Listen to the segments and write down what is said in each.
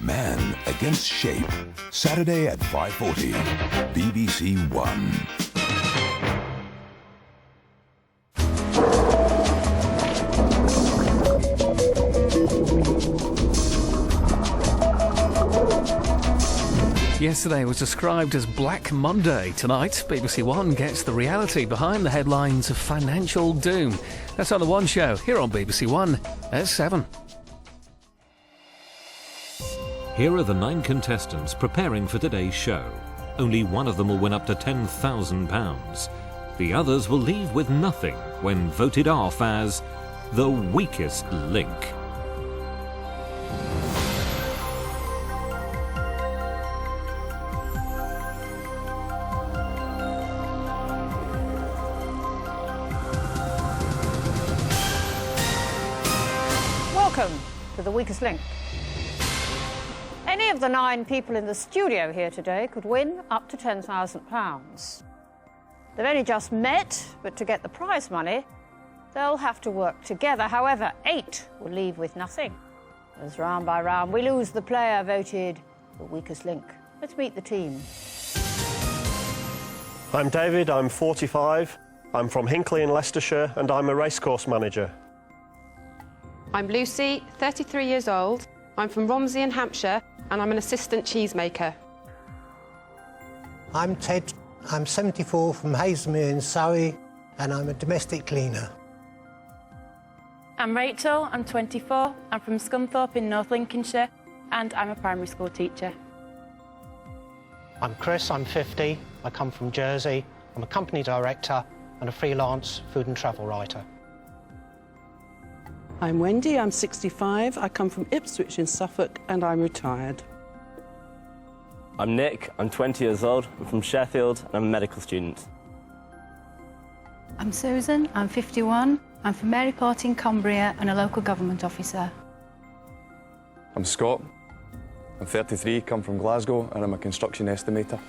Man against Shape. Saturday at 5:40. BBC One. Yesterday was described as Black Monday. Tonight, BBC One gets the reality behind the headlines of financial doom. That's on The One Show, here on BBC One at 7. Here are the 9 contestants preparing for today's show. Only one of them will win up to £10,000. The others will leave with nothing when voted off as the weakest link. Welcome to The Weakest Link. Any of the 9 people in the studio here today could win up to £10,000. They've only just met, but to get the prize money, they'll have to work together. However, 8 will leave with nothing. As round by round, we lose the player voted the weakest link. Let's meet the team. I'm David, I'm 45, I'm from Hinckley in Leicestershire, and I'm a racecourse manager. I'm Lucy, 33 years old. I'm from Romsey in Hampshire, and I'm an assistant cheesemaker. I'm Ted, I'm 74 from Haslemere in Surrey, and I'm a domestic cleaner. I'm Rachel, I'm 24, I'm from Scunthorpe in North Lincolnshire, and I'm a primary school teacher. I'm Chris, I'm 50, I come from Jersey, I'm a company director and a freelance food and travel writer. I'm Wendy, I'm 65, I come from Ipswich in Suffolk and I'm retired. I'm Nick, I'm 20 years old, I'm from Sheffield and I'm a medical student. I'm Susan, I'm 51, I'm from Maryport in Cumbria and a local government officer. I'm Scott, I'm 33, come from Glasgow and I'm a construction estimator.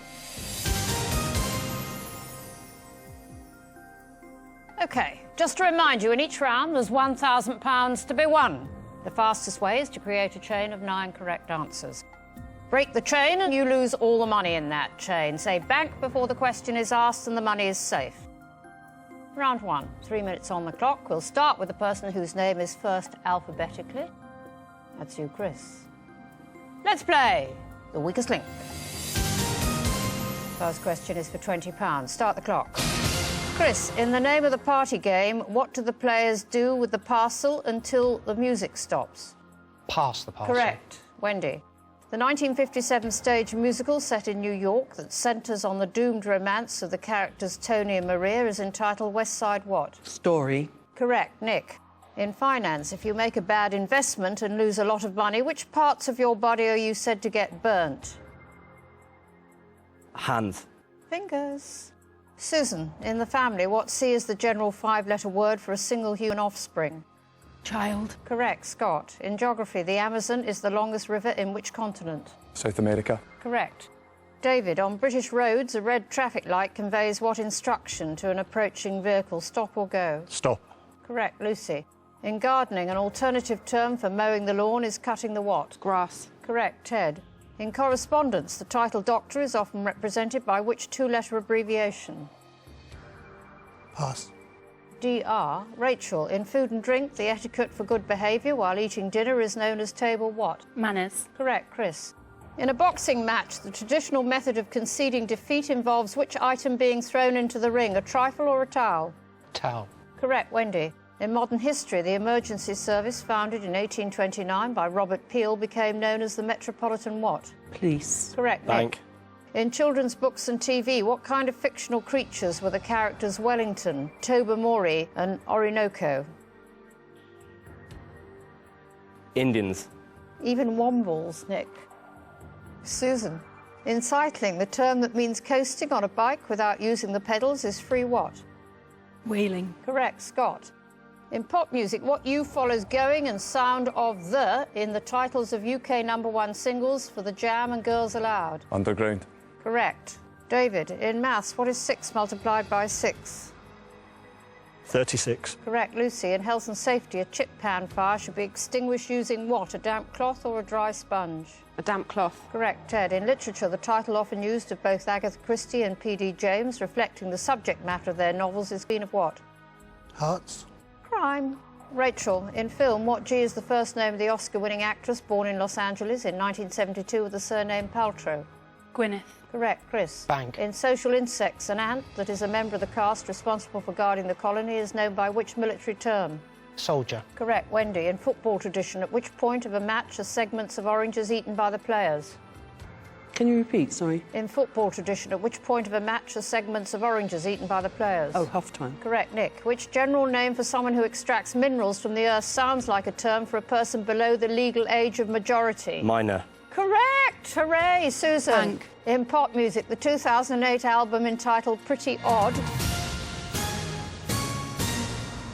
OK, just to remind you, in each round there's £1,000 to be won. The fastest way is to create a chain of 9 correct answers. Break the chain and you lose all the money in that chain. Say bank before the question is asked and the money is safe. Round 1, 3 minutes on the clock. We'll start with the person whose name is first alphabetically. That's you, Chris. Let's play The Weakest Link. First question is for £20. Start the clock. Chris, in the name of the party game, what do the players do with the parcel until the music stops? Pass the parcel. Correct. Wendy. The 1957 stage musical set in New York that centres on the doomed romance of the characters Tony and Maria is entitled West Side what? Story. Correct. Nick. In finance, if you make a bad investment and lose a lot of money, which parts of your body are you said to get burnt? Hands. Fingers. Susan, in the family, what C is the general 5-letter word for a single human offspring? Child. Correct. Scott. In geography, the Amazon is the longest river in which continent? South America. Correct. David, on British roads, a red traffic light conveys what instruction to an approaching vehicle? Stop or go? Stop. Correct. Lucy. In gardening, an alternative term for mowing the lawn is cutting the what? Grass. Correct. Ted. In correspondence, the title doctor is often represented by which 2-letter abbreviation? Pass. DR. Rachel, in food and drink, the etiquette for good behaviour while eating dinner is known as table what? Manners. Correct. Chris. In a boxing match, the traditional method of conceding defeat involves which item being thrown into the ring, a trifle or a towel? Towel. Correct. Wendy. In modern history, the emergency service, founded in 1829 by Robert Peel, became known as the Metropolitan what? Police. Correct. Bank. Nick. In children's books and TV, what kind of fictional creatures were the characters Wellington, Tobermory and Orinoco? Indians. Even wombles, Nick. Susan. In cycling, the term that means coasting on a bike without using the pedals is free what? Wheeling. Correct. Scott. In pop music, what U follows going and sound of the in the titles of UK #1 singles for The Jam and Girls Aloud? Underground. Correct. David, in maths, what is 6 multiplied by 6? 36. Correct, Lucy. In health and safety, a chip pan fire should be extinguished using what? A damp cloth or a dry sponge? A damp cloth. Correct, Ted. In literature, the title often used of both Agatha Christie and P.D. James, reflecting the subject matter of their novels, is Queen of what? Hearts. Crime. Rachel, in film, what G is the first name of the Oscar-winning actress born in Los Angeles in 1972 with the surname Paltrow? Gwyneth. Correct, Chris. Bank. In social insects, an ant that is a member of the caste responsible for guarding the colony is known by which military term? Soldier. Correct, Wendy. In football tradition, at which point of a match are segments of oranges eaten by the players? Can you repeat, sorry? In football tradition, at which point of a match are segments of oranges eaten by the players? Oh, half time. Correct, Nick. Which general name for someone who extracts minerals from the earth sounds like a term for a person below the legal age of majority? Minor. Correct! Hooray, Susan. Bank. In pop music, the 2008 album entitled Pretty Odd.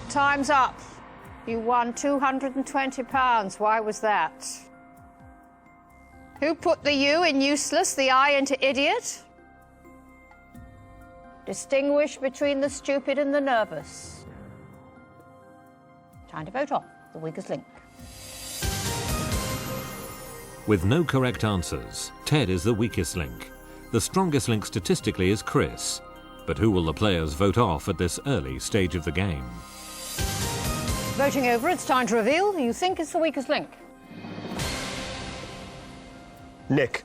Time's up. You won £220. Why was that? Who put the U in useless, the I into idiot? Distinguish between the stupid and the nervous. Time to vote off the weakest link. With no correct answers, Ted is the weakest link. The strongest link statistically is Chris. But who will the players vote off at this early stage of the game? Voting over, it's time to reveal who you think is the weakest link. Nick.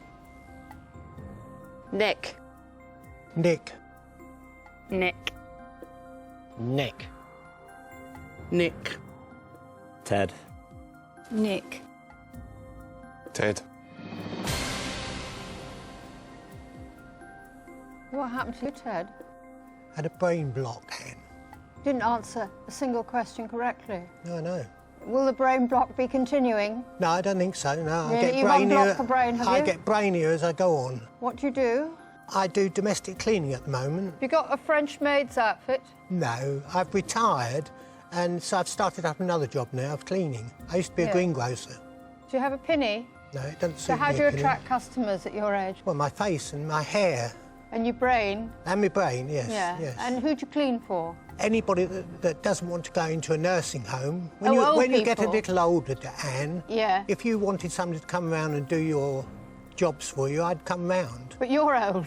Nick. Nick. Nick. Nick. Nick. Ted. Nick. Ted. What happened to you, Ted? Had a brain block, Anne. Didn't answer a single question correctly. No, no. Will the brain block be continuing? No, I don't think so. No, Really? I get You've brainier. unblocked the brain, have I you? get brainier as I go on. What do you do? I do domestic cleaning at the moment. Have you got a French maid's outfit? No, I've retired, and so I've started up another job now of cleaning. I used to be a Yeah. greengrocer. Do you have a pinny? No, it doesn't suit So how me, do you a penny. attract customers at your age? Well, my face and my hair And your brain? and my brain, yes, Yeah. yes. And who do you clean for? Anybody that doesn't want to go into a nursing home, when, Oh, you, old when you get a people. little older, Anne, Yeah. if you wanted somebody to come around and do your jobs for you, I'd come round. But you're old.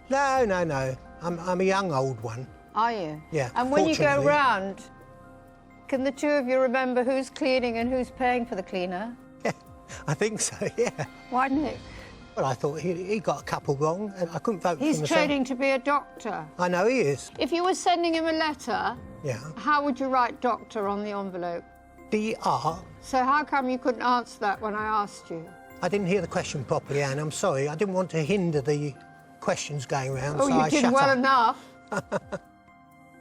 No, no, no. I'm a young old one. Are you? Yeah, And when you go fortunately. round, can the two of you remember who's cleaning and who's paying for the cleaner? I think so, yeah. Why didn't it? Well, I thought he got a couple wrong, and I couldn't vote He's for myself. training to be a doctor. I know he is. If you were sending him a letter, Yeah. how would you write doctor on the envelope? DR. So how come you couldn't answer that when I asked you? I didn't hear the question properly, Anne. I'm sorry. I didn't want to hinder the questions going round, Oh, so you I did shut well up. enough.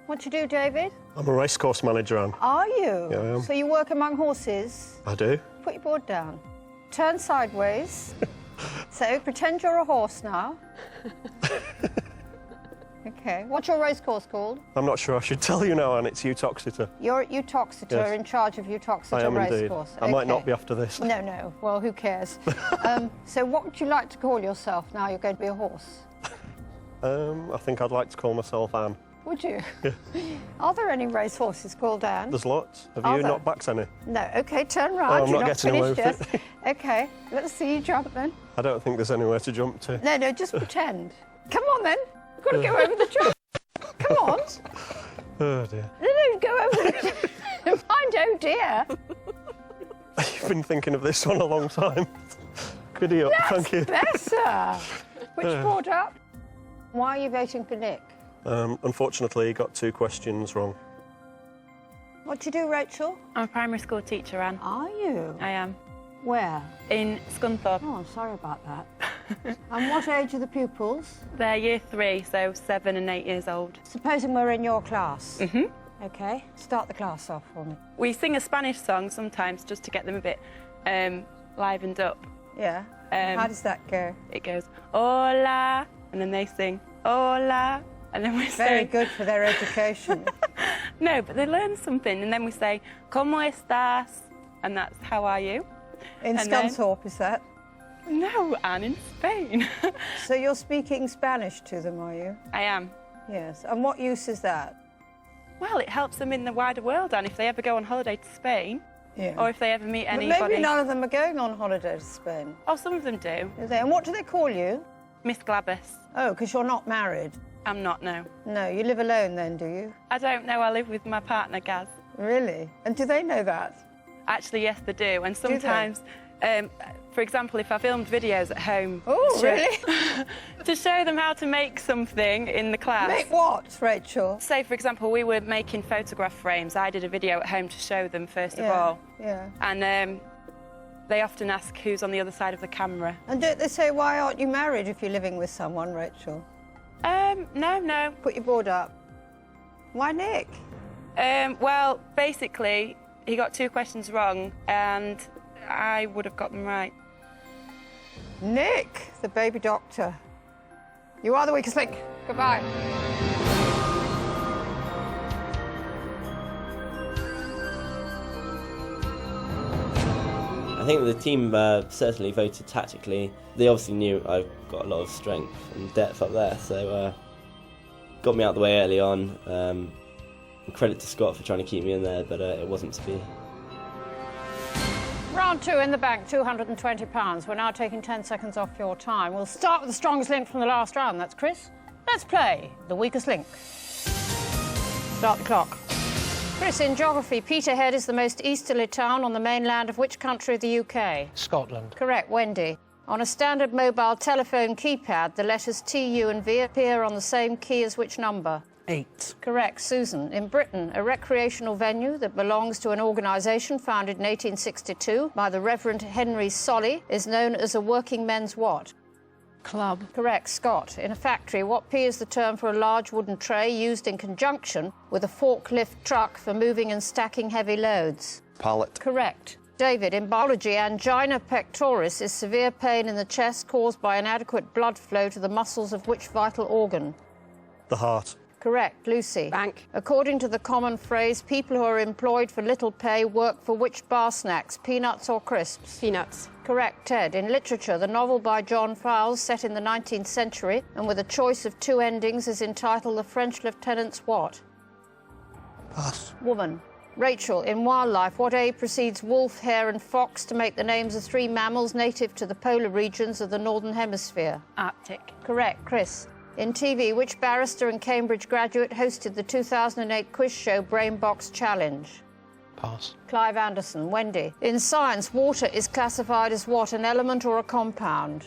What do you do, David? I'm a racecourse manager, Anne. Are you? Yeah, I am. So you work among horses? I do. Put your board down. Turn sideways. So pretend you're a horse now. Okay. What's your racecourse called? I'm not sure I should tell you now, Anne. It's Utoxeter. You're at Utoxeter, Yes. in charge of Utoxeter I am indeed. Racecourse. I might not Okay. be after this. No, no. Well, who cares? So what would you like to call yourself now you're going to be a horse? I think I'd like to call myself Anne. Would you? Are there any racehorses called Anne? There's lots. Have Are you there? not backed any? No. Okay, turn round. Oh, I'm You're not getting away finished with yet. Okay, let's see you jump then. I don't think there's anywhere to jump to. No, no, just pretend. Come on then. You've got to go over the jump. Come on. Oh dear. No, no, go over the jump. Mind, oh dear. You've been thinking of this one a long time. Giddy up, thank you. Better. Which board up? Why are you voting for Nick? Unfortunately, he got 2 questions wrong. What do you do, Rachel? I'm a primary school teacher, Anne. Are you? I am. Where? In Scunthorpe. Oh, I'm sorry about that. And what age are the pupils? They're year 3, so 7 and 8 years old. Supposing we're in your class. Mhm. Okay, start the class off for me. We sing a Spanish song sometimes just to get them a bit livened up. Yeah. How does that go? It goes, hola, and then they sing, hola, and then we Very say... good for their education. No, but they learn something, and then we say, ¿Cómo estás? And that's, how are you? In And then- Scunthorpe, is that? No, Anne, in Spain. So you're speaking Spanish to them, are you? I am. Yes. And what use is that? Well, it helps them in the wider world, and if they ever go on holiday to Spain, or if they ever meet But anybody... maybe none of them are going on holiday to Spain. Oh, some of them do. Do they? And what do they call you? Miss Glabus. Oh, because you're not married. I'm not, no. No, you live alone then, do you? I don't know, I live with my partner, Gaz. Really? And do they know that? Actually, yes, they do. And sometimes, for example, if I filmed videos at home... Oh, really? to show them how to make something in the class. Make what, Rachel? Say, for example, we were making photograph frames. I did a video at home to show them, first of all. Yeah. And they often ask who's on the other side of the camera. And don't they say, why aren't you married if you're living with someone, Rachel? No. Put your board up. Why Nick? Well, basically, he got 2 questions wrong, and I would have got them right. Nick, the baby doctor. You are the weakest link. Goodbye. I think the team certainly voted tactically. They obviously knew I've got a lot of strength and depth up there, so got me out the way early on. Credit to Scott for trying to keep me in there, but it wasn't to be. Round 2 in the bank, £220. We're now taking 10 seconds off your time. We'll start with the strongest link from the last round. That's Chris. Let's play the weakest link. Start the clock. Chris, in geography, Peterhead is the most easterly town on the mainland of which country of the UK? Scotland. Correct. Wendy. On a standard mobile telephone keypad, the letters T, U and V appear on the same key as which number? 8. Correct. Susan. In Britain, a recreational venue that belongs to an organisation founded in 1862 by the Reverend Henry Solly is known as a working men's what? Club. Correct. Scott. In a factory, what P is the term for a large wooden tray used in conjunction with a forklift truck for moving and stacking heavy loads? Pallet. Correct. David, in biology, angina pectoris is severe pain in the chest caused by inadequate blood flow to the muscles of which vital organ? The heart. Correct. Lucy. Bank. According to the common phrase, people who are employed for little pay work for which bar snacks, peanuts or crisps? Peanuts. Correct. Ted. In literature, the novel by John Fowles, set in the 19th century and with a choice of 2 endings, is entitled The French Lieutenant's what? Pass. Woman. Rachel, in wildlife, what A precedes wolf, hare and fox to make the names of 3 mammals native to the polar regions of the Northern Hemisphere? Arctic. Correct. Chris. In TV, which barrister and Cambridge graduate hosted the 2008 quiz show Brainbox Challenge? Pass. Clive Anderson. Wendy. In science, water is classified as what, an element or a compound?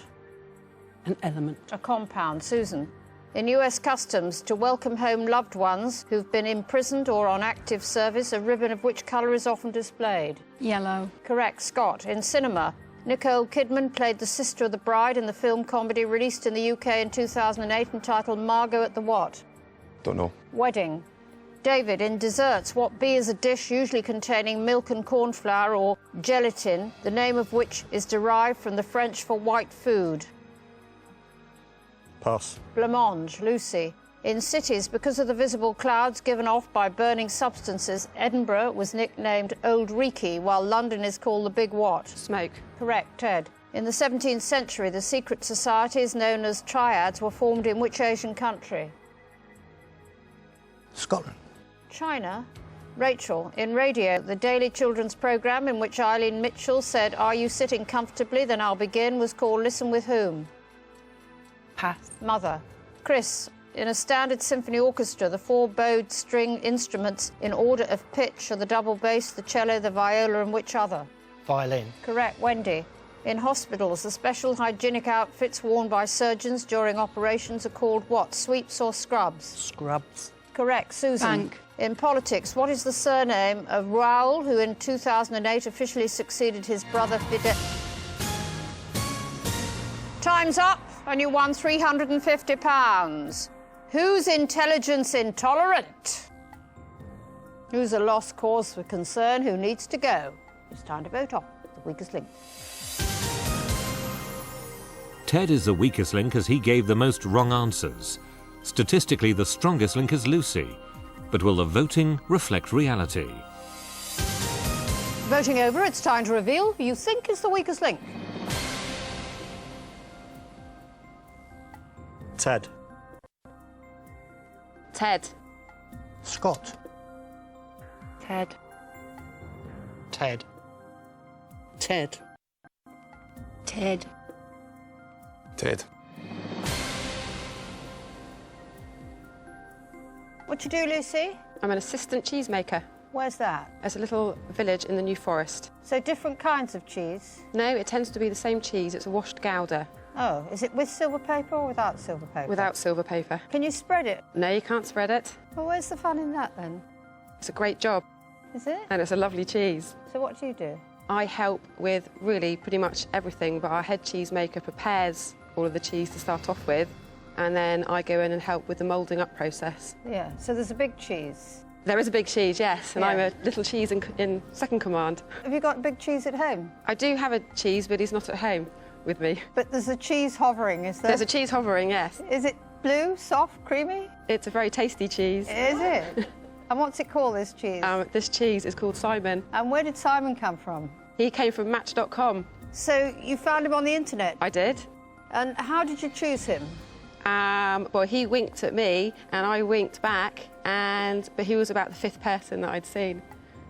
An element. A compound. Susan. In US Customs, to welcome home loved ones who've been imprisoned or on active service, a ribbon of which colour is often displayed? Yellow. Correct. Scott. In cinema, Nicole Kidman played the sister of the bride in the film comedy released in the UK in 2008 entitled Margot at the what? Don't know. Wedding. David, in desserts, what B is a dish usually containing milk and corn flour or gelatin, the name of which is derived from the French for white food? Pass. Blancmange. Lucy. In cities, because of the visible clouds given off by burning substances, Edinburgh was nicknamed Old Reekie, while London is called the Big what? Smoke. Correct. Ted. In the 17th century, the secret societies known as triads were formed in which Asian country? Scotland. China. Rachel. In radio, the daily children's programme in which Eileen Mitchell said, "Are you sitting comfortably? Then I'll begin," was called Listen with Whom? Pass. Mother. Chris. In a standard symphony orchestra, the 4 bowed string instruments in order of pitch are the double bass, the cello, the viola, and which other? Violin. Correct. Wendy. In hospitals, the special hygienic outfits worn by surgeons during operations are called what? Sweeps or scrubs? Scrubs. Correct. Susan. Bank. In politics, what is the surname of Raoul, who in 2008 officially succeeded his brother Fidel? Time's up, and you won £350. Who's intelligence intolerant? Who's a lost cause for concern? Who needs to go? It's time to vote off the weakest link. Ted is the weakest link as he gave the most wrong answers. Statistically, the strongest link is Lucy. But will the voting reflect reality? Voting over, it's time to reveal who you think is the weakest link. Ted. Ted. Scott. Ted. Ted. Ted. Ted. Ted. What do you do, Lucy? I'm an assistant cheesemaker. Where's that? It's a little village in the New Forest. So different kinds of cheese? No, it tends to be the same cheese. It's a washed Gouda. Oh, is it with silver paper or without silver paper? Without silver paper. Can you spread it? No, you can't spread it. Well, where's the fun in that then? It's a great job. Is it? And it's a lovely cheese. So what do you do? I help with really pretty much everything, but our head cheesemaker prepares all of the cheese to start off with, and then I go in and help with the moulding up process. Yeah, so there's a big cheese. There is a big cheese, yes, and Yeah. I'm a little cheese in second command. Have you got big cheese at home? I do have a cheese, but he's not at home with me. But there's a cheese hovering, is there? There's a cheese hovering, yes. Is it blue, soft, creamy? It's a very tasty cheese. Is it? And what's it called, this cheese? This cheese is called Simon. And where did Simon come from? He came from Match.com. So you found him on the internet? I did. And how did you choose him? Well, he winked at me, and I winked back, but he was about the fifth person that I'd seen.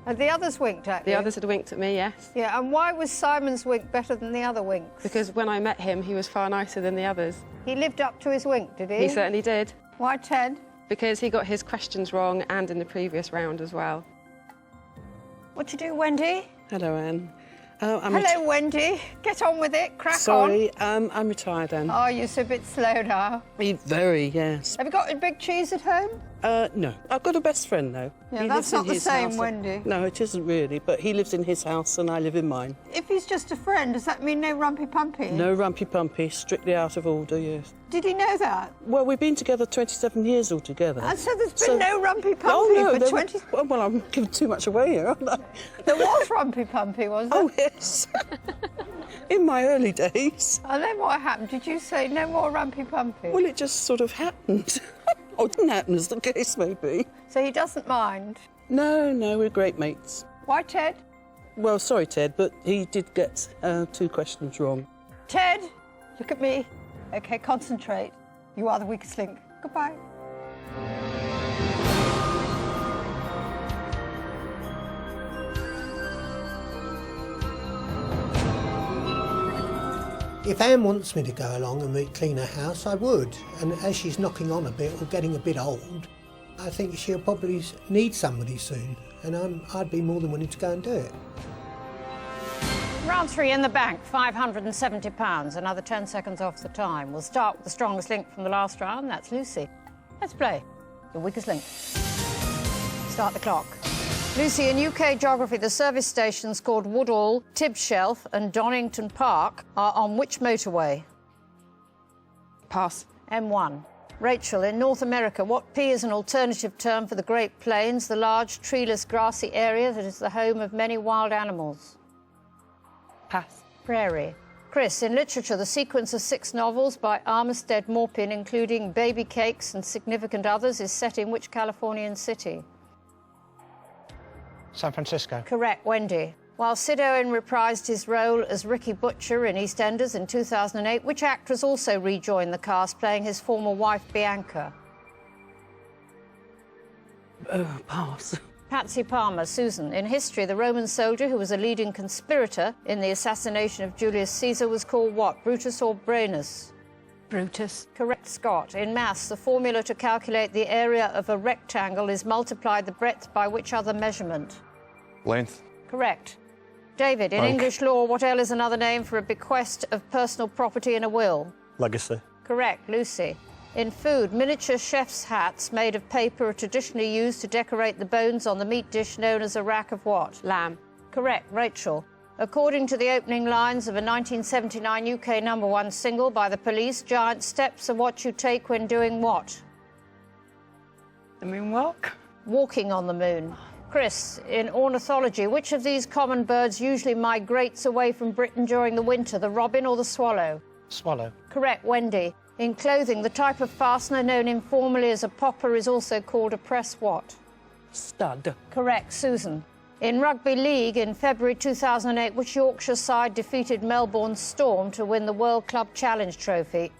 And the others winked at you? The others had winked at me, yes. Yeah, and why was Simon's wink better than the other winks? Because when I met him, he was far nicer than the others. He lived up to his wink, did he? He certainly did. Why Ted? Because he got his questions wrong, and in the previous round as well. What you do, Wendy? Hello, Anne. Hello, Wendy. Get on with it. Crack on. Sorry, I'm retired, Anne. Oh, you're so a bit slow now. Very, yes. Have you got a big cheese at home? No. I've got a best friend, though. Yeah, He that's lives in not the his same, house. Wendy. No, it isn't really, but he lives in his house and I live in mine. If he's just a friend, does that mean no rumpy-pumpy? No rumpy-pumpy, strictly out of order, yes. Did he know that? Well, we've been together 27 years altogether. And so there's been no rumpy-pumpy Oh, no, for 20... Well, I'm giving too much away here, aren't I? There was rumpy-pumpy, was there? Oh, yes. In my early days. And then what happened? Did you say no more rumpy-pumpy? Well, it just sort of happened. Or didn't happen, as the case may be. So he doesn't mind? No, we're great mates. Why, Ted? Well, sorry, Ted, but he did get 2 questions wrong. Ted, look at me. OK, concentrate. You are the weakest link. Goodbye. If Anne wants me to go along and clean her house, I would. And as she's knocking on a bit or getting a bit old, I think she'll probably need somebody soon. And I'd be more than willing to go and do it. Round 3 in the bank, £570, another 10 seconds off the time. We'll start with the strongest link from the last round, that's Lucy. Let's play the weakest link. Start the clock. Lucy, in UK geography, the service stations called Woodall, Tibshelf and Donington Park are on which motorway? Pass. M1. Rachel, in North America, what P is an alternative term for the Great Plains, the large, treeless, grassy area that is the home of many wild animals? Pass. Prairie. Chris, in literature, the sequence of 6 novels by Armistead Maupin, including Baby Cakes and Significant Others, is set in which Californian city? San Francisco. Correct, Wendy. While Sid Owen reprised his role as Ricky Butcher in EastEnders in 2008, which actress also rejoined the cast, playing his former wife, Bianca? Pass. Patsy Palmer. Susan, in history, the Roman soldier who was a leading conspirator in the assassination of Julius Caesar was called what, Brutus or Brennus? Brutus. Correct, Scott. In maths, the formula to calculate the area of a rectangle is multiply the breadth by which other measurement? Length. Correct. David, in Bank. English law, what L is another name for a bequest of personal property in a will? Legacy. Correct, Lucy. In food, miniature chef's hats made of paper are traditionally used to decorate the bones on the meat dish known as a rack of what? Lamb. Correct, Rachel. According to the opening lines of a 1979 UK #1 single by The Police, giant steps are what you take when doing what? The moonwalk. Walking on the moon. Chris, in ornithology, which of these common birds usually migrates away from Britain during the winter, the robin or the swallow? Swallow. Correct, Wendy. In clothing, the type of fastener known informally as a popper is also called a press what? Stud. Correct, Susan. In rugby league, in February 2008, which Yorkshire side defeated Melbourne Storm to win the World Club Challenge Trophy?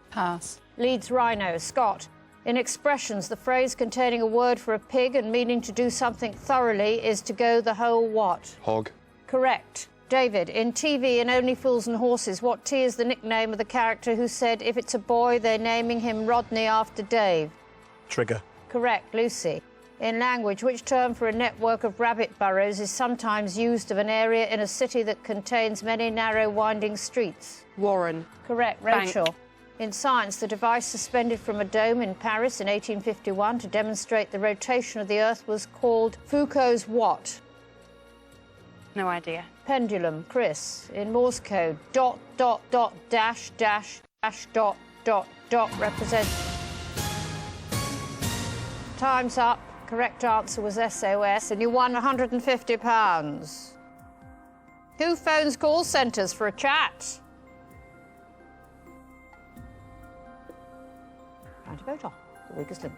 Pass. Leeds Rhino. Scott. In expressions, the phrase containing a word for a pig and meaning to do something thoroughly is to go the whole what? Hog. Correct. David, in TV and Only Fools and Horses, what T is the nickname of the character who said if it's a boy, they're naming him Rodney after Dave? Trigger. Correct. Lucy. In language, which term for a network of rabbit burrows is sometimes used of an area in a city that contains many narrow winding streets? Warren. Correct. Bank. Rachel. In science, the device suspended from a dome in Paris in 1851 to demonstrate the rotation of the Earth was called Foucault's what? No idea. Pendulum. Chris. In Morse code, ... dash dash dash ... represents... Time's up. Correct answer was SOS, and you won £150. Who phones call centres for a chat? Time to vote on the weakest link.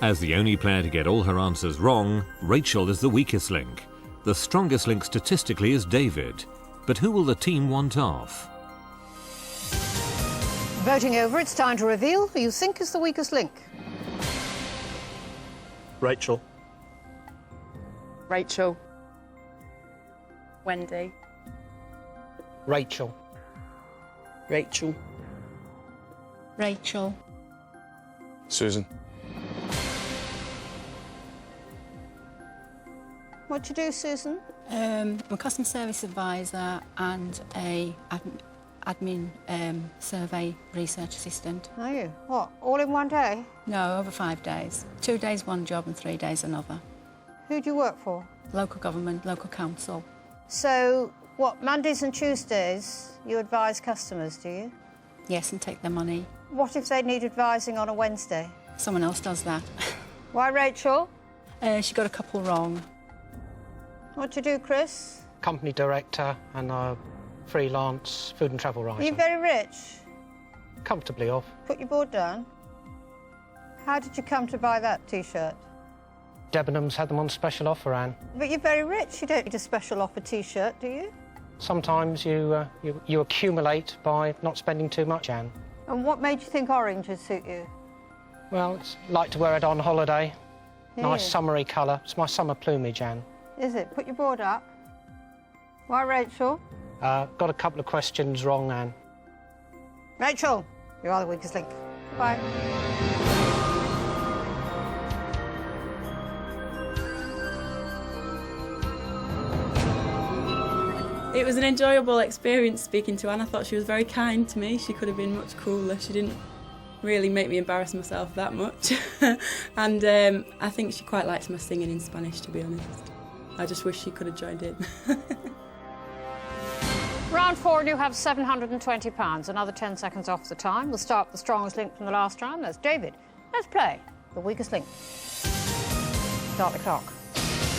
As the only player to get all her answers wrong, Rachel is the weakest link. The strongest link statistically is David. But who will the team want off? Voting over, it's time to reveal who you think is the weakest link. Rachel. Rachel. Wendy. Rachel. Rachel. Rachel. Susan. What do you do, Susan? I'm a customer service advisor and a admin survey research assistant. Are you? What, all in one day? No, over 5 days. 2 days one job and 3 days another. Who do you work for? Local government, local council. So, what, Mondays and Tuesdays you advise customers, do you? Yes, and take their money. What if they need advising on a Wednesday? Someone else does that. Why, Rachel? She got a couple wrong. What do you do, Chris? Company director and a freelance food and travel writer. Are you very rich? Comfortably off. Put your board down. How did you come to buy that T-shirt? Debenhams had them on special offer, Anne. But you're very rich. You don't need a special offer T-shirt, do you? Sometimes you accumulate by not spending too much, Anne. And what made you think orange would suit you? Well, it's like to wear it on holiday. Yeah. Nice summery colour. It's my summer plumage, Anne. Is it? Put your board up. Why, Rachel? Got a couple of questions wrong, Anne. Rachel, you are the weakest link. Bye. It was an enjoyable experience speaking to Anne. I thought she was very kind to me. She could have been much cooler. She didn't really make me embarrass myself that much. And I think she quite likes my singing in Spanish, to be honest. I just wish she could have joined in. Round 4 and you have £720. Another 10 seconds off the time. We'll start with the strongest link from the last round. That's David. Let's play the weakest link. Start the clock.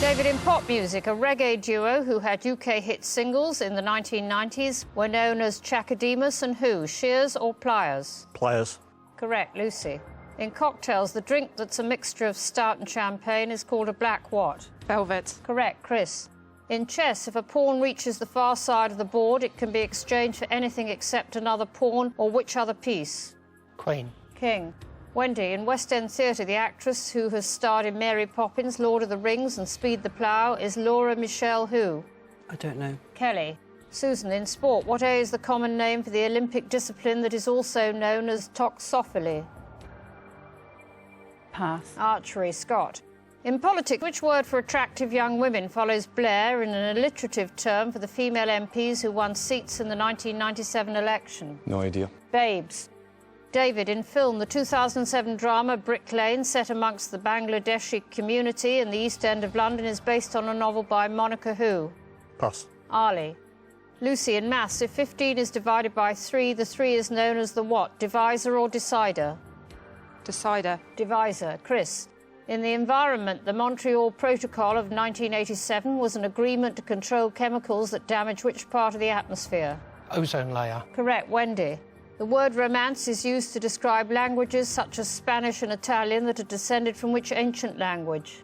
David, in pop music, a reggae duo who had UK hit singles in the 1990s were known as Chakademus and who? Shears or Pliers? Pliers. Correct. Lucy. In cocktails, the drink that's a mixture of stout and champagne is called a black what? Velvet. Correct. Chris. In chess, if a pawn reaches the far side of the board, it can be exchanged for anything except another pawn or which other piece? Queen. King. Wendy, in West End theatre, the actress who has starred in Mary Poppins, Lord of the Rings and Speed the Plough is Laura Michelle who? I don't know. Kelly. Susan, in sport, what A is the common name for the Olympic discipline that is also known as toxophilie? Pass. Archery. Scott. In politics, which word for attractive young women follows Blair in an alliterative term for the female MPs who won seats in the 1997 election? No idea. Babes. David, in film, the 2007 drama Brick Lane, set amongst the Bangladeshi community in the East End of London, is based on a novel by Monica who? Pass. Ali. Lucy, in maths, if 15 is divided by 3, the 3 is known as the what? Divisor or decider? Decider. Divisor. Chris. In the environment, the Montreal Protocol of 1987 was an agreement to control chemicals that damage which part of the atmosphere? Ozone layer. Correct. Wendy. The word romance is used to describe languages such as Spanish and Italian that are descended from which ancient language?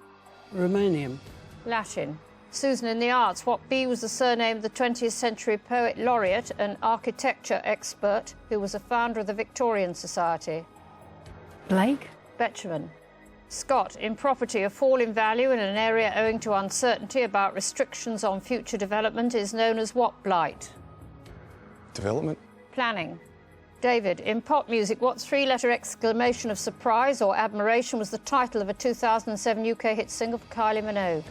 Romanian. Latin. Susan, in the arts, what B was the surname of the 20th century poet laureate and architecture expert who was a founder of the Victorian Society? Blake. Betjeman. Scott, in property, a fall in value in an area owing to uncertainty about restrictions on future development is known as what blight? Development. Planning. David, in pop music, what three-letter exclamation of surprise or admiration was the title of a 2007 UK hit single for Kylie Minogue?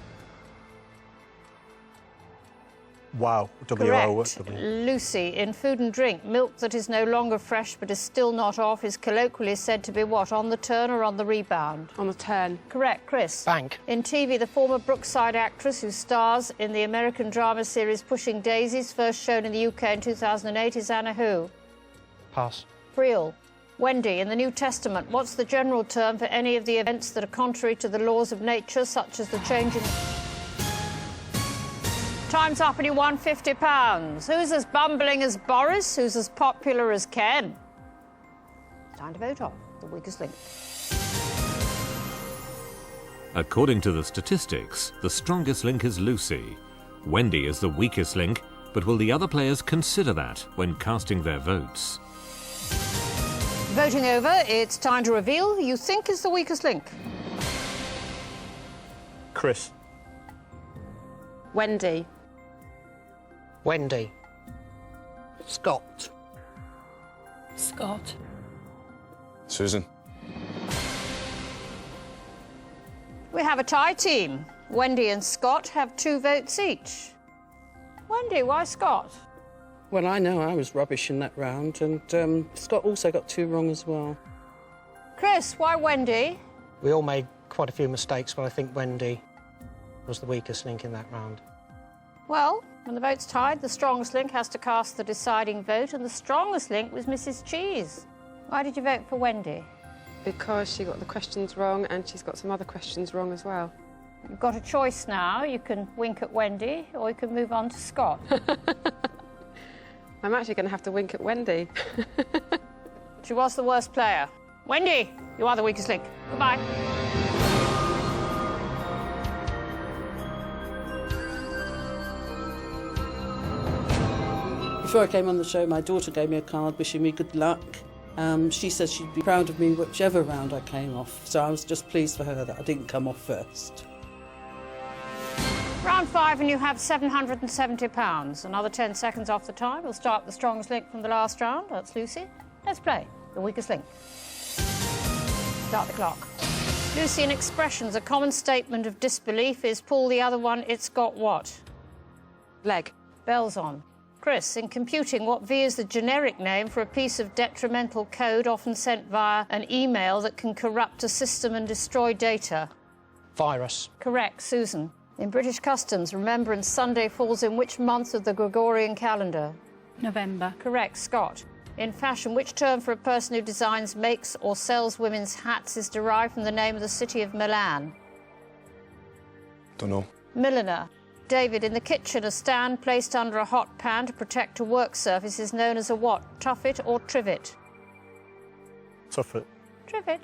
Wow. Correct. Lucy, in food and drink, milk that is no longer fresh but is still not off is colloquially said to be what, on the turn or on the rebound? On the turn. Correct. Chris? Bank. In TV, the former Brookside actress who stars in the American drama series Pushing Daisies, first shown in the UK in 2008, is Anna who? Pass. Friel. Wendy, in the New Testament, what's the general term for any of the events that are contrary to the laws of nature, such as the changing... Time's up and you won £50. Who's as bumbling as Boris? Who's as popular as Ken? Time to vote on the weakest link. According to the statistics, the strongest link is Lucy. Wendy is the weakest link, but will the other players consider that when casting their votes? Voting over, it's time to reveal who you think is the weakest link. Chris. Wendy. Wendy. Scott. Scott. Susan. We have a tie team. Wendy and Scott have 2 votes each. Wendy, why Scott? Well, I know I was rubbish in that round, and Scott also got 2 wrong as well. Chris, why Wendy? We all made quite a few mistakes, but I think Wendy was the weakest link in that round. Well, when the vote's tied, the strongest link has to cast the deciding vote, and the strongest link was Mrs. Cheese. Why did you vote for Wendy? Because she got the questions wrong and she's got some other questions wrong as well. You've got a choice now. You can wink at Wendy or you can move on to Scott. I'm actually going to have to wink at Wendy. She was the worst player. Wendy, you are the weakest link. Goodbye. Before I came on the show, my daughter gave me a card wishing me good luck. She said she'd be proud of me whichever round I came off, so I was just pleased for her that I didn't come off first. Round 5 and you have £770. Another 10 seconds off the time. We'll start the strongest link from the last round. That's Lucy. Let's play the weakest link. Start the clock. Lucy, in expressions, a common statement of disbelief is pull the other one, it's got what? Leg. Bells on. Chris, in computing, what V is the generic name for a piece of detrimental code often sent via an email that can corrupt a system and destroy data? Virus. Correct. Susan. In British customs, Remembrance Sunday falls in which month of the Gregorian calendar? November. Correct. Scott. In fashion, which term for a person who designs, makes or sells women's hats is derived from the name of the city of Milan? Don't know. Milliner. David, in the kitchen, a stand placed under a hot pan to protect a work surface is known as a what? Tuffet or trivet? Tuffet. Trivet.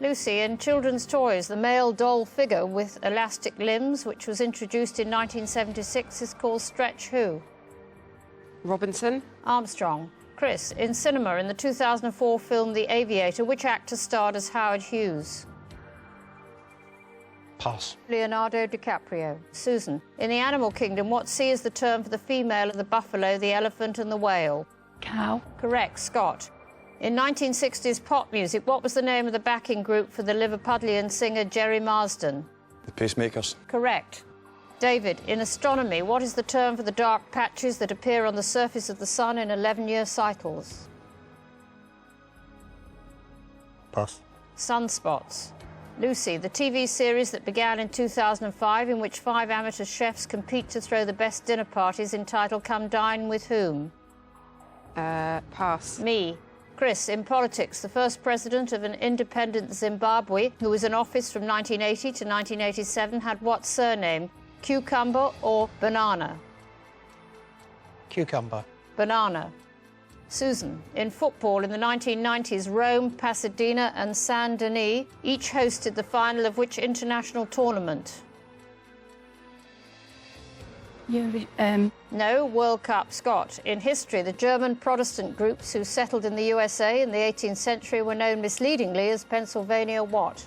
Lucy, in children's toys, the male doll figure with elastic limbs, which was introduced in 1976, is called Stretch who? Robinson. Armstrong. Chris, in cinema, in the 2004 film The Aviator, which actor starred as Howard Hughes? Pass. Leonardo DiCaprio. Susan, in the animal kingdom, what C is the term for the female of the buffalo, the elephant and the whale? Cow. Correct. Scott. In 1960s pop music, what was the name of the backing group for the Liverpudlian singer Jerry Marsden? The Pacemakers. Correct. David, in astronomy, what is the term for the dark patches that appear on the surface of the sun in 11-year cycles? Pass. Sunspots. Lucy, the TV series that began in 2005 in which 5 amateur chefs compete to throw the best dinner parties entitled Come Dine With Whom? Pass. Me. Chris, in politics, the first president of an independent Zimbabwe who was in office from 1980 to 1987 had what surname? Cucumber or banana? Cucumber. Banana. Susan, in football in the 1990s, Rome, Pasadena and Saint-Denis each hosted the final of which international tournament? No, World Cup, Scott. In history, the German Protestant groups who settled in the USA in the 18th century were known misleadingly as Pennsylvania what?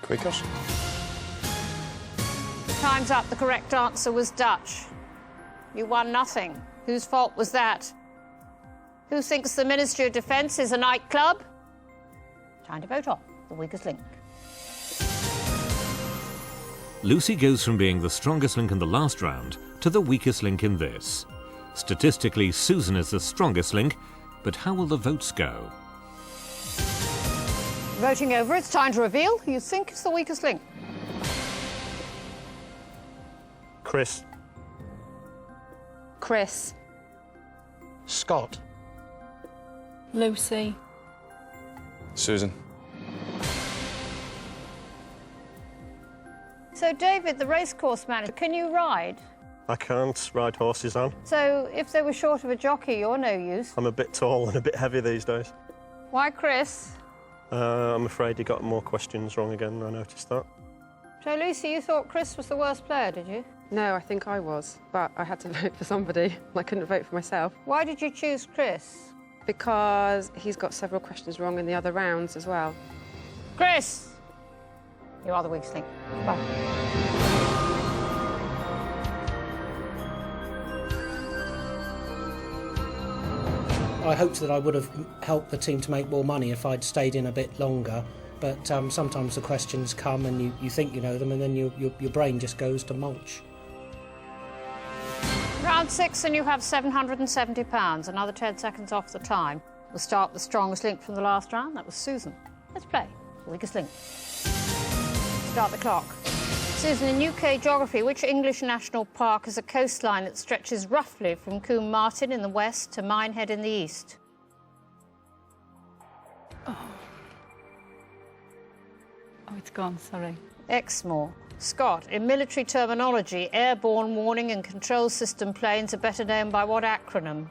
Quakers. Time's up. The correct answer was Dutch. You won nothing. Whose fault was that? Who thinks the Ministry of Defence is a nightclub? Time to vote off the weakest link. Lucy goes from being the strongest link in the last round to the weakest link in this. Statistically, Susan is the strongest link, but how will the votes go? Voting over, it's time to reveal who you think is the weakest link. Chris. Chris. Scott. Lucy. Susan. So, David, the racecourse manager, can you ride? I can't ride horses, Anne. So, if they were short of a jockey, you're no use. I'm a bit tall and a bit heavy these days. Why, Chris? I'm afraid you got more questions wrong again, I noticed that. So, Lucy, you thought Chris was the worst player, did you? No, I think I was, but I had to vote for somebody. I couldn't vote for myself. Why did you choose Chris? Because he's got several questions wrong in the other rounds as well. Chris! You are the weakest link. Bye. I hoped that I would have helped the team to make more money if I'd stayed in a bit longer, but sometimes the questions come and you think you know them and then your brain just goes to mulch. Round 6 and you have £770, another 10 seconds off the time. We'll start with the strongest link from the last round, that was Susan. Let's play the weakest link. Start the clock. Susan, in UK geography, which English national park has a coastline that stretches roughly from Combe Martin in the west to Minehead in the east? Oh, it's gone, sorry. Exmoor. Scott, in military terminology, airborne warning and control system planes are better known by what acronym?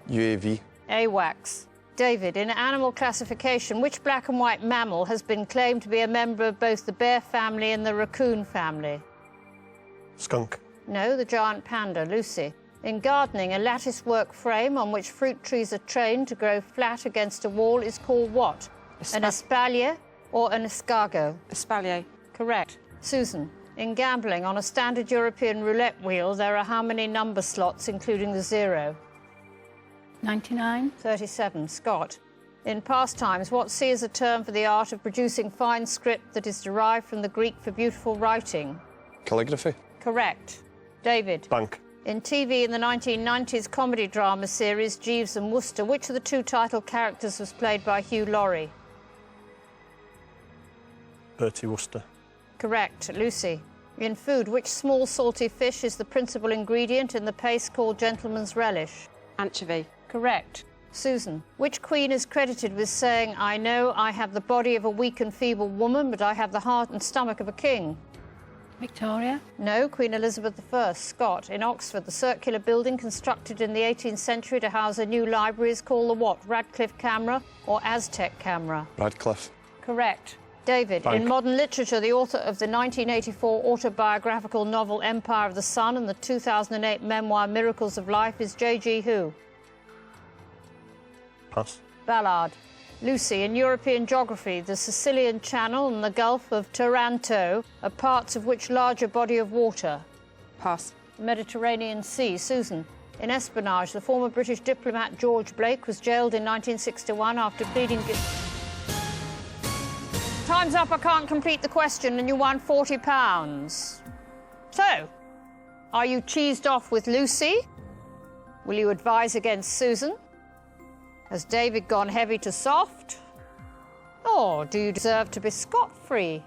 UAV. AWACS. David, in animal classification, which black and white mammal has been claimed to be a member of both the bear family and the raccoon family? Skunk. No, the giant panda. Lucy. In gardening, a lattice-work frame on which fruit trees are trained to grow flat against a wall is called what? An espalier or an escargot? Espalier. Correct. Susan, in gambling, on a standard European roulette wheel, there are how many number slots, including the 0? 99. 37. Scott, in pastimes, what C is a term for the art of producing fine script that is derived from the Greek for beautiful writing? Calligraphy. Correct. David. Bank. In TV in the 1990s comedy drama series Jeeves and Wooster, which of the two title characters was played by Hugh Laurie? Bertie Wooster. Correct. Lucy. In food, which small salty fish is the principal ingredient in the paste called gentleman's relish? Anchovy. Correct. Susan, which queen is credited with saying, I know I have the body of a weak and feeble woman, but I have the heart and stomach of a king? Victoria. No, Queen Elizabeth I. Scott, in Oxford, the circular building constructed in the 18th century to house a new library is called the what? Radcliffe Camera or Aztec Camera? Radcliffe. Correct. David, Bank. in modern literature, the author of the 1984 autobiographical novel Empire of the Sun and the 2008 memoir Miracles of Life is J.G. who? Pass. Ballard. Lucy, in European geography, the Sicilian Channel and the Gulf of Taranto are parts of which larger body of water? Pass. The Mediterranean Sea. Susan, in espionage, the former British diplomat George Blake was jailed in 1961 after pleading guilty. Time's up, I can't complete the question, and you won £40. So, are you cheesed off with Lucy? Will you advise against Susan? Has David gone heavy to soft? Or do you deserve to be scot-free?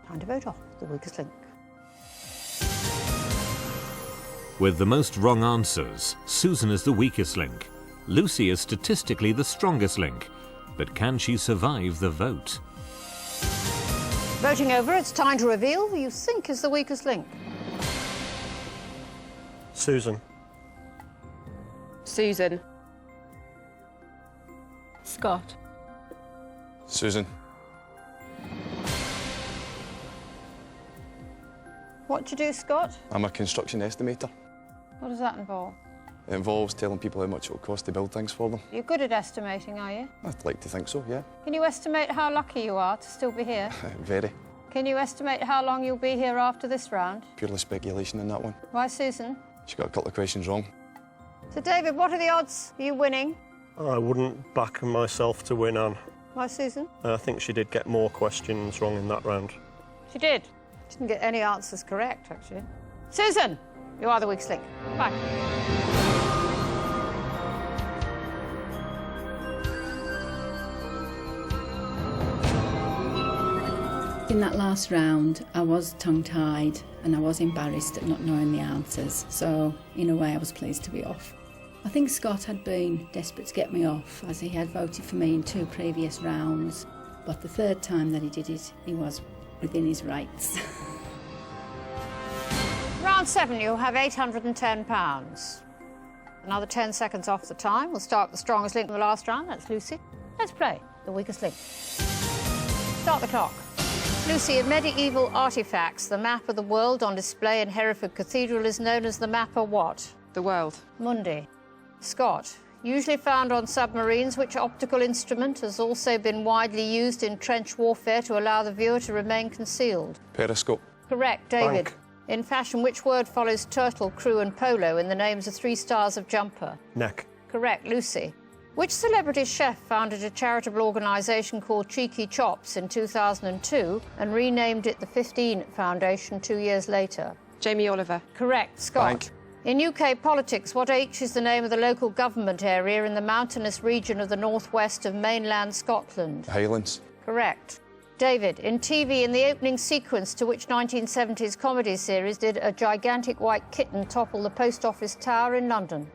Time to vote off the weakest link. With the most wrong answers, Susan is the weakest link. Lucy is statistically the strongest link. But can she survive the vote? Voting over, it's time to reveal who you think is the weakest link. Susan. Susan. Scott. Susan. What do you do, Scott? I'm a construction estimator. What does that involve? It involves telling people how much it will cost to build things for them. You're good at estimating, are you? I'd like to think so, yeah. Can you estimate how lucky you are to still be here? Very. Can you estimate how long you'll be here after this round? Purely speculation in that one. Why, Susan? She got a couple of questions wrong. So, David, what are the odds of you winning? I wouldn't back myself to win, Anne. Why, Susan? I think she did get more questions wrong in that round. She did. Didn't get any answers correct, actually. Susan, you are the weakest link. Bye. In that last round, I was tongue-tied and I was embarrassed at not knowing the answers, so in a way I was pleased to be off. I think Scott had been desperate to get me off, as he had voted for me in 2 previous rounds, but the third time that he did it, he was within his rights. Round 7, you'll have £810. Another 10 seconds off the time. We'll start with the strongest link in the last round. That's Lucy. Let's play the weakest link. Start the clock. Lucy, in medieval artefacts, the map of the world on display in Hereford Cathedral is known as the map of what? The world. Mundi. Scott, usually found on submarines, which optical instrument has also been widely used in trench warfare to allow the viewer to remain concealed? Periscope. Correct, David. Bank. In fashion, which word follows turtle, crew and polo in the names of 3 stars of jumper? Neck. Correct, Lucy. Which celebrity chef founded a charitable organisation called Cheeky Chops in 2002 and renamed it the 15 Foundation 2 years later? Jamie Oliver. Correct, Scott. Bank. In UK politics, what H is the name of the local government area in the mountainous region of the northwest of mainland Scotland? Highlands. Correct. David, in TV, in the opening sequence to which 1970s comedy series did a gigantic white kitten topple the post office tower in London?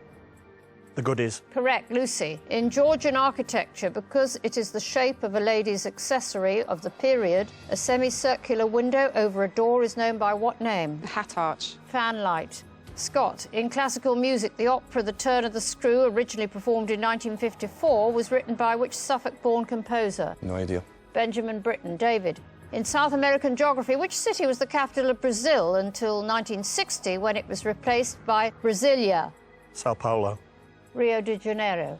The Goodies. Correct, Lucy. In Georgian architecture, because it is the shape of a lady's accessory of the period, a semicircular window over a door is known by what name? The hat arch. Fanlight. Scott, in classical music, the opera The Turn of the Screw, originally performed in 1954, was written by which Suffolk-born composer? No idea. Benjamin Britten. David, in South American geography, which city was the capital of Brazil until 1960, when it was replaced by Brasilia? Sao Paulo. Rio de Janeiro.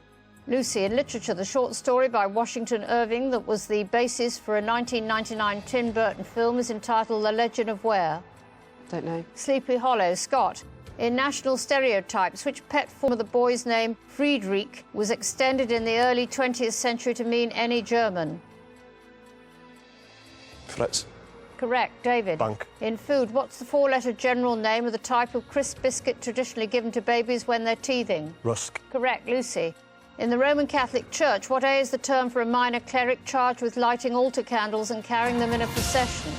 Lucy, in literature, the short story by Washington Irving that was the basis for a 1999 Tim Burton film is entitled The Legend of Where? Don't know. Sleepy Hollow. Scott, in national stereotypes, which pet form of the boy's name, Friedrich, was extended in the early 20th century to mean any German? Fritz. Correct, David. Bank. In food, what's the 4-letter general name of the type of crisp biscuit traditionally given to babies when they're teething? Rusk. Correct, Lucy. In the Roman Catholic Church, what A is the term for a minor cleric charged with lighting altar candles and carrying them in a procession?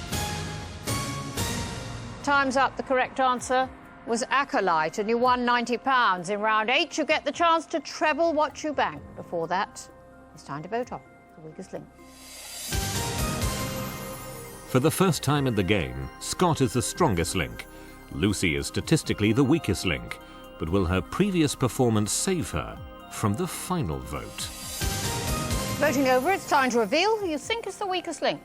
Time's up. The correct answer was acolyte, and you won £90. In round 8, you get the chance to treble what you bank. Before that, it's time to vote off the weakest link. For the first time in the game, Scott is the strongest link. Lucy is statistically the weakest link. But will her previous performance save her from the final vote? Voting over, it's time to reveal who you think is the weakest link.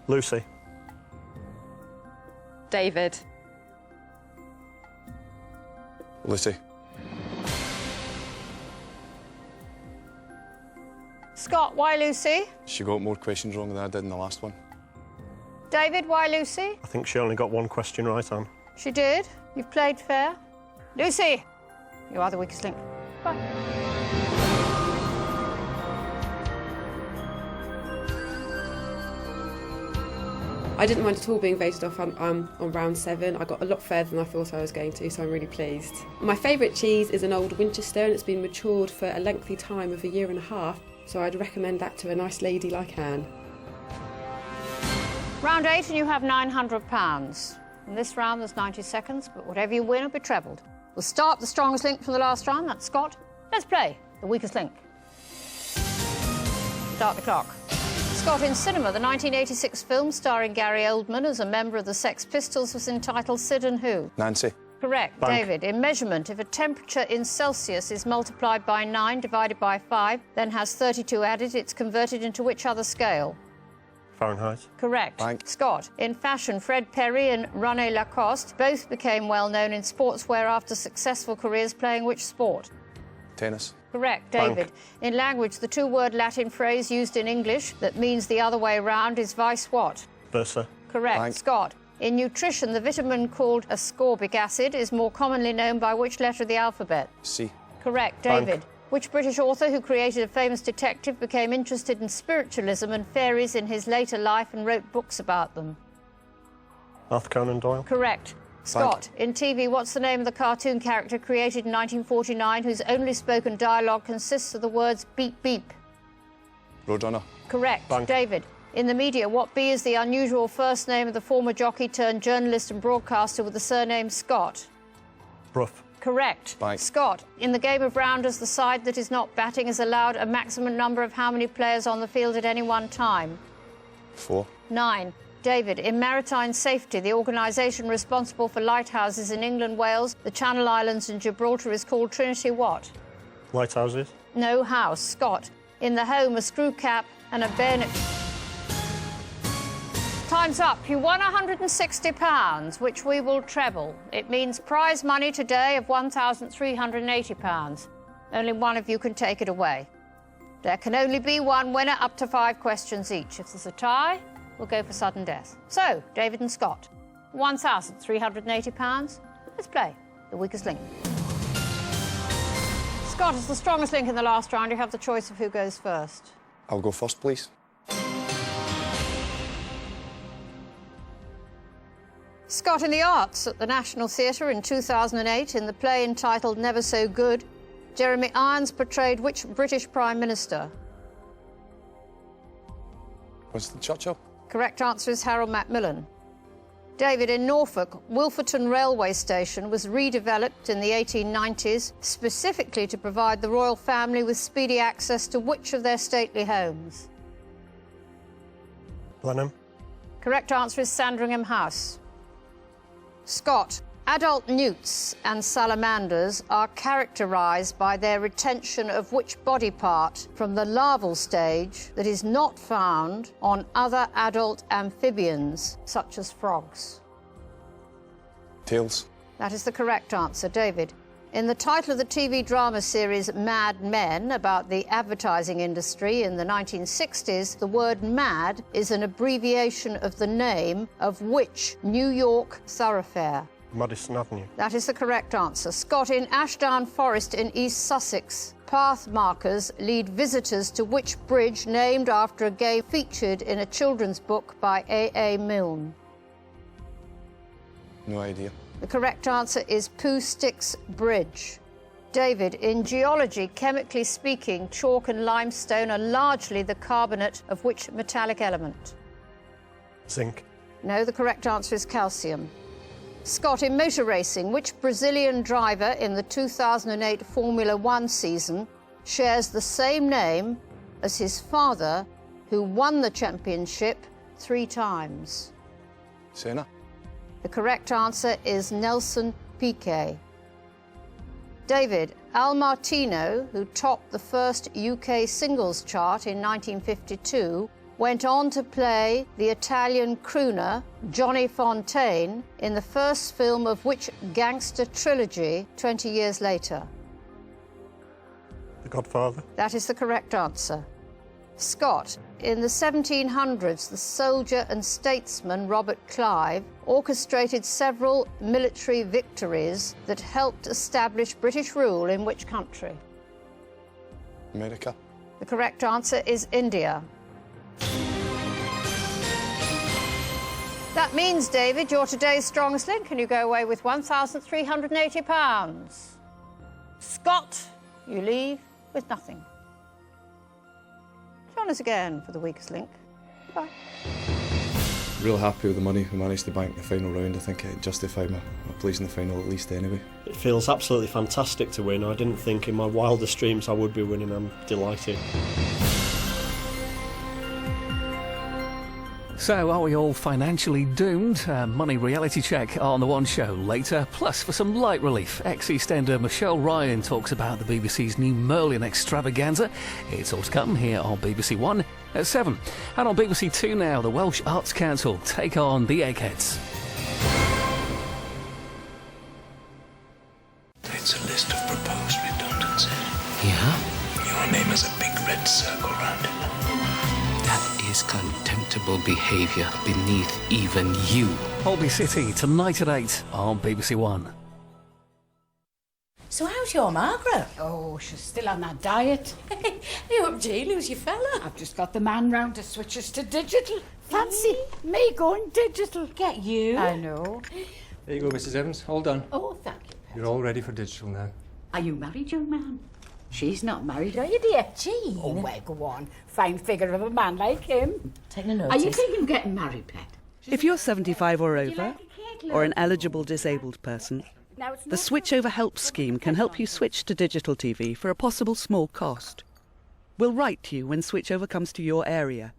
Lucy. David. Lucy. Scott, why Lucy? She got more questions wrong than I did in the last one. David, why Lucy? I think she only got 1 question right, Anne. She did. You've played fair. Lucy, you are the weakest link. Bye. I didn't mind at all being voted off on round 7. I got a lot further than I thought I was going to, so I'm really pleased. My favourite cheese is an old Winchester, and it's been matured for a lengthy time of 1.5 years, so I'd recommend that to a nice lady like Anne. Round 8, and you have £900. In this round, there's 90 seconds, but whatever you win will be trebled. We'll start the strongest link from the last round. That's Scott. Let's play the weakest link. Start the clock. Scott, in cinema, the 1986 film starring Gary Oldman as a member of the Sex Pistols was entitled Sid and Who? Nancy. Correct. Bank. David, in measurement, if a temperature in Celsius is multiplied by 9 divided by 5, then has 32 added, it's converted into which other scale? Fahrenheit. Correct. Bank. Scott. In fashion, Fred Perry and René Lacoste both became well known in sportswear after successful careers playing which sport? Tennis. Correct. Bank. David. In language, the two-word Latin phrase used in English that means the other way round is vice what? Versa. Correct. Bank. Scott. In nutrition, the vitamin called ascorbic acid is more commonly known by which letter of the alphabet? C. Correct. Bank. David. Which British author who created a famous detective became interested in spiritualism and fairies in his later life and wrote books about them? Arthur Conan Doyle. Correct. Scott. In TV, what's the name of the cartoon character created in 1949 whose only spoken dialogue consists of the words beep beep? Roadrunner. Correct. Bank. David. In the media, what B is the unusual first name of the former jockey turned journalist and broadcaster with the surname Scott? Brough. Correct. Bank. Scott. In the game of rounders, the side that is not batting is allowed a maximum number of how many players on the field at any one time? 4. 9. David. In maritime safety, the organisation responsible for lighthouses in England, Wales, the Channel Islands and Gibraltar is called Trinity what? Lighthouses. No house. Scott. In the home, a screw cap and a bayonet... Time's up. You won £160, which we will treble. It means prize money today of £1,380. Only one of you can take it away. There can only be one winner, up to 5 questions each. If there's a tie, we'll go for sudden death. So, David and Scott, £1,380. Let's play the weakest link. Scott is the strongest link in the last round. You have the choice of who goes first. I'll go first, please. Scott, in the arts at the National Theatre in 2008, in the play entitled Never So Good, Jeremy Irons portrayed which British Prime Minister? Winston Churchill. Correct answer is Harold Macmillan. David, in Norfolk, Wilferton Railway Station was redeveloped in the 1890s specifically to provide the royal family with speedy access to which of their stately homes? Blenheim. Correct answer is Sandringham House. Scott, adult newts and salamanders are characterised by their retention of which body part from the larval stage that is not found on other adult amphibians, such as frogs? Tails. That is the correct answer. David, in the title of the TV drama series Mad Men, about the advertising industry in the 1960s, the word mad is an abbreviation of the name of which New York thoroughfare? Madison Avenue. That is the correct answer. Scott, in Ashdown Forest in East Sussex, path markers lead visitors to which bridge named after a game featured in a children's book by A.A. Milne? No idea. The correct answer is Pooh Sticks Bridge. David, in geology, chemically speaking, chalk and limestone are largely the carbonate of which metallic element? Zinc. No, the correct answer is calcium. Scott, in motor racing, which Brazilian driver in the 2008 Formula One season shares the same name as his father, who won the championship 3 times? Senna. The correct answer is Nelson Piquet. David, Al Martino, who topped the first UK singles chart in 1952, went on to play the Italian crooner Johnny Fontaine in the first film of which gangster trilogy 20 years later? The Godfather. That is the correct answer. Scott, in the 1700s, the soldier and statesman Robert Clive orchestrated several military victories that helped establish British rule in which country? America. The correct answer is India. That means, David, you're today's strongest link and you go away with £1,380. Scott, you leave with nothing. Join us again for the weakest link. Bye. Real happy with the money we managed to bank in the final round. I think it justified my place in the final at least anyway. It feels absolutely fantastic to win. I didn't think in my wildest dreams I would be winning. I'm delighted. So, are we all financially doomed? Money reality check on the One Show later. Plus, for some light relief, ex-EastEnder Michelle Ryan talks about the BBC's new Merlin extravaganza. It's all to come here on BBC One. at 7. And on BBC Two now, the Welsh Arts Council take on the Eggheads. It's a list of proposed redundancies. Yeah? Your name has a big red circle round it. That is contemptible behaviour beneath even you. Holby City, tonight at 8 on BBC One. So how's your Margaret? Oh, she's still on that diet. You up, Jean? Who's your fella? I've just got the man round to switch us to digital. Fancy me going digital. Get you. I know. There you go, Mrs. Evans. All done. Oh, thank you. You're all ready for digital now. Are you married, young man? She's not married, are you, dear? Jean. Oh, well, go on. Fine figure of a man like him. Taking a notice. Are you thinking of getting married, pet? If you're 75 or over, or an eligible disabled person, the Switchover Help Scheme can help you switch to digital TV for a possible small cost. We'll write to you when Switchover comes to your area.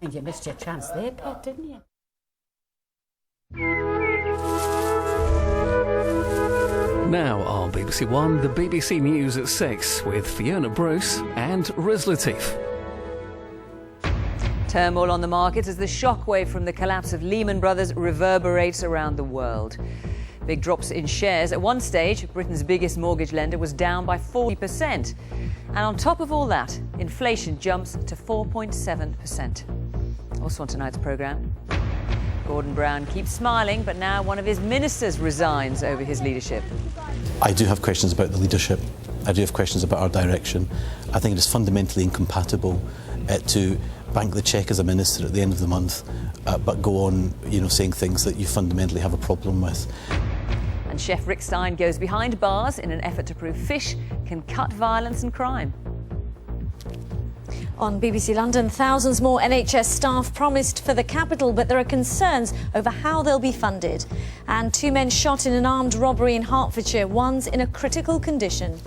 And you missed your chance there, pet, didn't you? Now on BBC One, the BBC News at 6 with Fiona Bruce and Riz Latif. Turmoil on the markets as the shockwave from the collapse of Lehman Brothers reverberates around the world. Big drops in shares. At one stage, Britain's biggest mortgage lender was down by 40%. And on top of all that, inflation jumps to 4.7%. Also on tonight's programme, Gordon Brown keeps smiling, but now one of his ministers resigns over his leadership. I do have questions about the leadership. I do have questions about our direction. I think it is fundamentally incompatible to bank the cheque as a minister at the end of the month, but go on, saying things that you fundamentally have a problem with. And Chef Rick Stein goes behind bars in an effort to prove fish can cut violence and crime. On BBC London, thousands more NHS staff promised for the capital, but there are concerns over how they'll be funded. And 2 men shot in an armed robbery in Hertfordshire, one's in a critical condition.